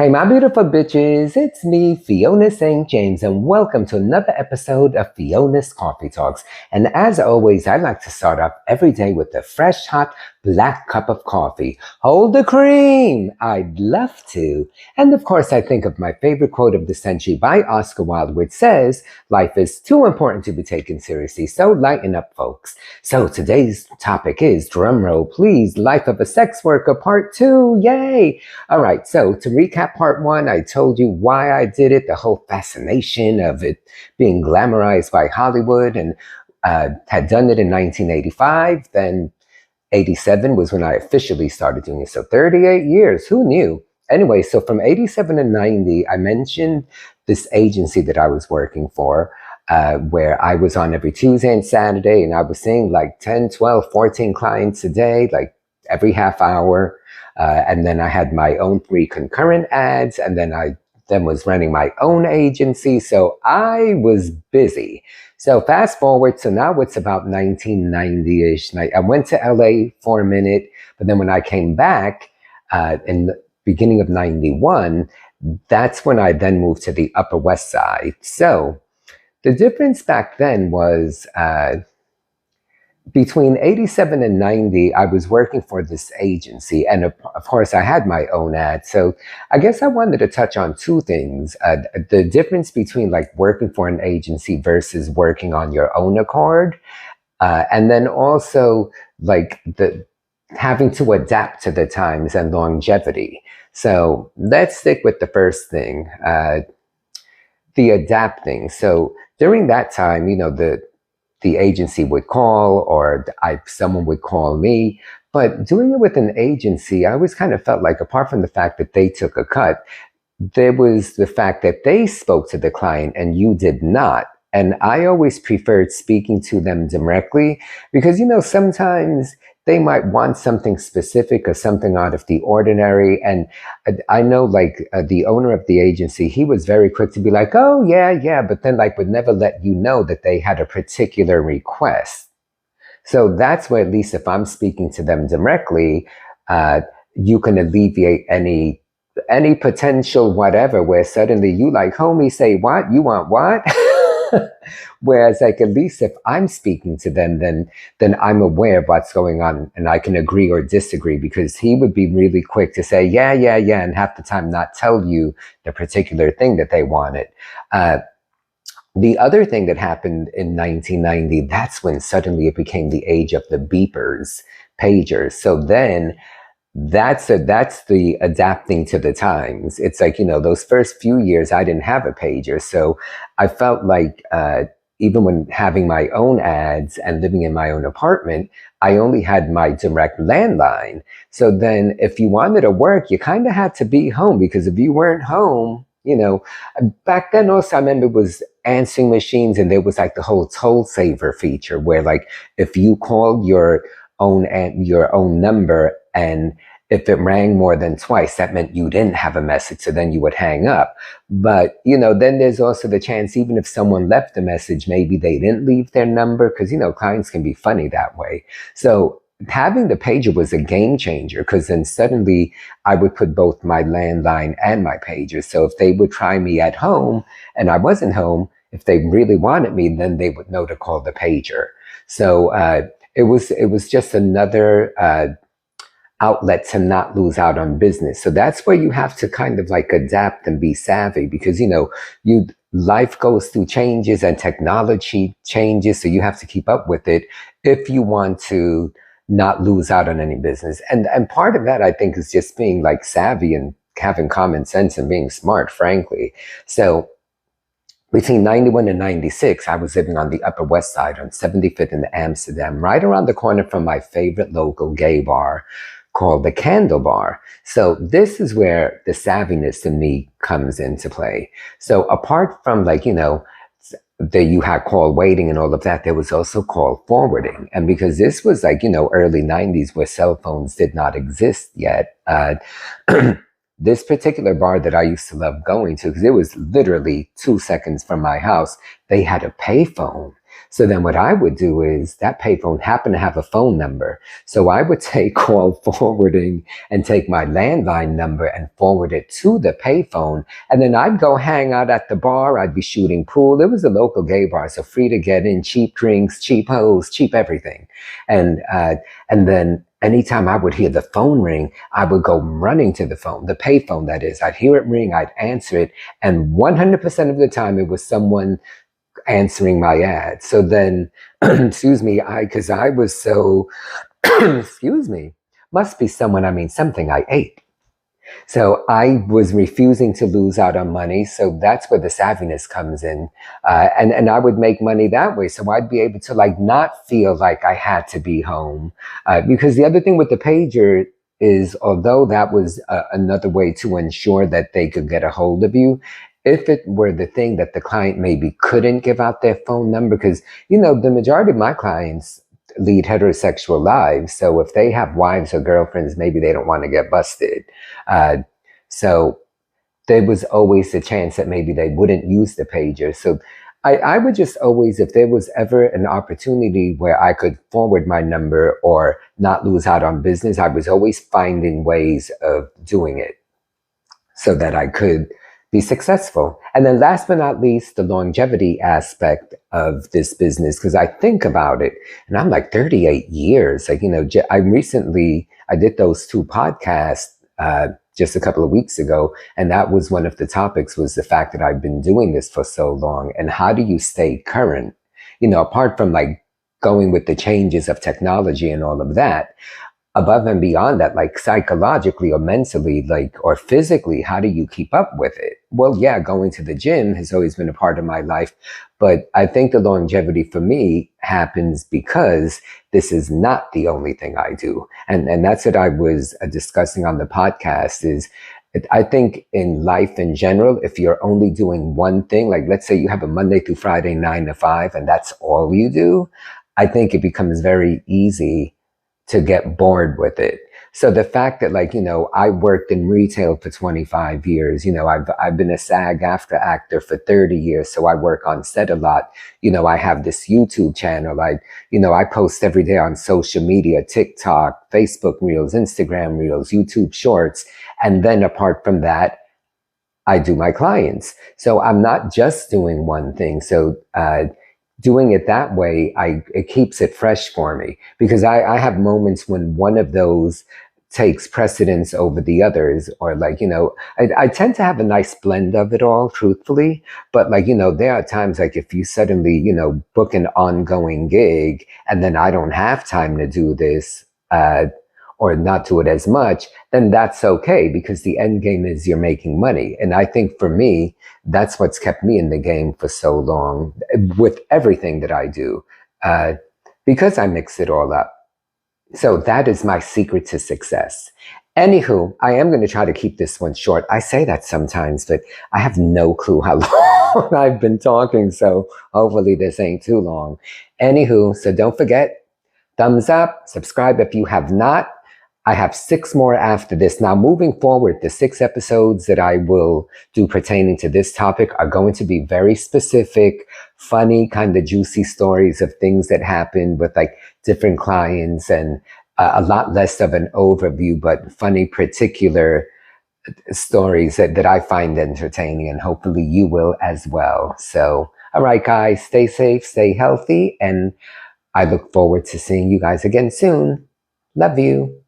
Hey, my beautiful bitches, it's me, Fiona St. James, and welcome to another episode of Fiona's Coffee Talks. And as always, I like to start off every day with a fresh, hot, black cup of coffee. Hold the cream! I'd love to. And of course, I think of my favorite quote of the century by Oscar Wilde, which says, life is too important to be taken seriously, so lighten up, folks. So today's topic is, drumroll please, Life of a Sex Worker Part 2, yay! All right, so to recap part 1, I told you why I did it, the whole fascination of it being glamorized by Hollywood, and had done it in 1985. Then 87 was when I officially started doing it. So 38 years, who knew? Anyway, so from 87 to 90, I mentioned this agency that I was working for, where I was on every Tuesday and Saturday, and I was seeing like 10, 12, 14 clients a day, like every half hour. And then I had my own 3 concurrent ads, and then I was running my own agency. So I was busy. So fast forward, so now it's about 1990-ish. I went to LA for a minute, but then when I came back in the beginning of 91, that's when I then moved to the Upper West Side. So the difference back then was between 87 and 90, I was working for this agency, and of course I had my own ad. So I guess I wanted to touch on 2 things. The difference between like working for an agency versus working on your own accord. And then also like the having to adapt to the times and longevity. So let's stick with the first thing, the adapting. So during that time, you know, the agency would call, or someone would call me. But doing it with an agency, I always kind of felt like, apart from the fact that they took a cut, there was the fact that they spoke to the client and you did not. And I always preferred speaking to them directly because, you know, sometimes they might want something specific or something out of the ordinary. And I know like the owner of the agency, he was very quick to be like, oh, yeah, but then like would never let you know that they had a particular request. So that's where, at least if I'm speaking to them directly, you can alleviate any potential whatever, where suddenly you like, homie, say what? You want what? Whereas like, at least if I'm speaking to them, then I'm aware of what's going on and I can agree or disagree, because he would be really quick to say, yeah, and half the time not tell you the particular thing that they wanted. The other thing that happened in 1990, that's when suddenly it became the age of the beepers, pagers. So then that's the adapting to the times. It's like, you know, those first few years I didn't have a pager. So I felt like even when having my own ads and living in my own apartment, I only had my direct landline. So then if you wanted to work, you kind of had to be home, because if you weren't home, you know, back then also I remember it was answering machines, and there was like the whole toll saver feature where like if you called your own number, and if it rang more than twice, that meant you didn't have a message, so then you would hang up. But, you know, then there's also the chance, even if someone left a message, maybe they didn't leave their number, because, you know, clients can be funny that way. So having the pager was a game changer, because then suddenly I would put both my landline and my pager. So if they would try me at home and I wasn't home, if they really wanted me, then they would know to call the pager. So it was just another outlet to not lose out on business. So that's where you have to kind of like adapt and be savvy, because, you know, life goes through changes and technology changes. So you have to keep up with it if you want to not lose out on any business. And part of that, I think, is just being like savvy and having common sense and being smart, frankly. So between 91 and 96, I was living on the Upper West Side on 75th in Amsterdam, right around the corner from my favorite local gay bar called the Candle Bar. So this is where the savviness in me comes into play. So apart from like, you know, you had call waiting and all of that, there was also call forwarding. And because this was like, you know, early 90s where cell phones did not exist yet, this particular bar that I used to love going to, because it was literally 2 seconds from my house, they had a payphone. So then what I would do is that payphone happened to have a phone number. So I would take call forwarding and take my landline number and forward it to the payphone. And then I'd go hang out at the bar. I'd be shooting pool. It was a local gay bar, so free to get in, cheap drinks, cheap hoes, cheap everything. And then anytime I would hear the phone ring, I would go running to the phone, the payphone that is. I'd hear it ring, I'd answer it. And 100% of the time it was someone answering my ad. So then, excuse me, because I was so, excuse me, must be something I ate. So I was refusing to lose out on money. So that's where the savviness comes in. And I would make money that way. So I'd be able to like not feel like I had to be home. Because the other thing with the pager is, although that was another way to ensure that they could get a hold of you, if it were the thing that the client maybe couldn't give out their phone number, because, you know, the majority of my clients lead heterosexual lives. So if they have wives or girlfriends, maybe they don't want to get busted. So there was always the chance that maybe they wouldn't use the pager. So I would just always, if there was ever an opportunity where I could forward my number or not lose out on business, I was always finding ways of doing it so that I could be successful. And then last but not least, the longevity aspect of this business, because I think about it and I'm like 38 years. Like, you know, I did those 2 podcasts just a couple of weeks ago. And that was one of the topics, was the fact that I've been doing this for so long. And how do you stay current? You know, apart from like going with the changes of technology and all of that, above and beyond that, like psychologically or mentally, like, or physically, how do you keep up with it? Well, yeah, going to the gym has always been a part of my life, but I think the longevity for me happens because this is not the only thing I do. And that's what I was discussing on the podcast is, I think in life in general, if you're only doing one thing, like let's say you have a Monday through Friday, 9 to 5, and that's all you do, I think it becomes very easy to get bored with it. So the fact that, like, you know, I worked in retail for 25 years, you know, I've been a SAG-AFTRA actor for 30 years. So I work on set a lot. You know, I have this YouTube channel. I post every day on social media, TikTok, Facebook Reels, Instagram Reels, YouTube Shorts. And then apart from that, I do my clients. So I'm not just doing one thing. So, doing it that way, it keeps it fresh for me, because I have moments when one of those takes precedence over the others, or like, you know, I tend to have a nice blend of it all, truthfully. But like, you know, there are times like if you suddenly, you know, book an ongoing gig and then I don't have time to do this, or not do it as much, then that's okay, because the end game is you're making money. And I think for me, that's what's kept me in the game for so long with everything that I do, because I mix it all up. So that is my secret to success. Anywho, I am going to try to keep this one short. I say that sometimes, but I have no clue how long I've been talking. So hopefully this ain't too long. Anywho, so don't forget, thumbs up, subscribe if you have not. I have 6 more after this. Now, moving forward, the 6 episodes that I will do pertaining to this topic are going to be very specific, funny, kind of juicy stories of things that happen with like different clients, and a lot less of an overview, but funny, particular stories that I find entertaining, and hopefully you will as well. So, all right, guys, stay safe, stay healthy, and I look forward to seeing you guys again soon. Love you.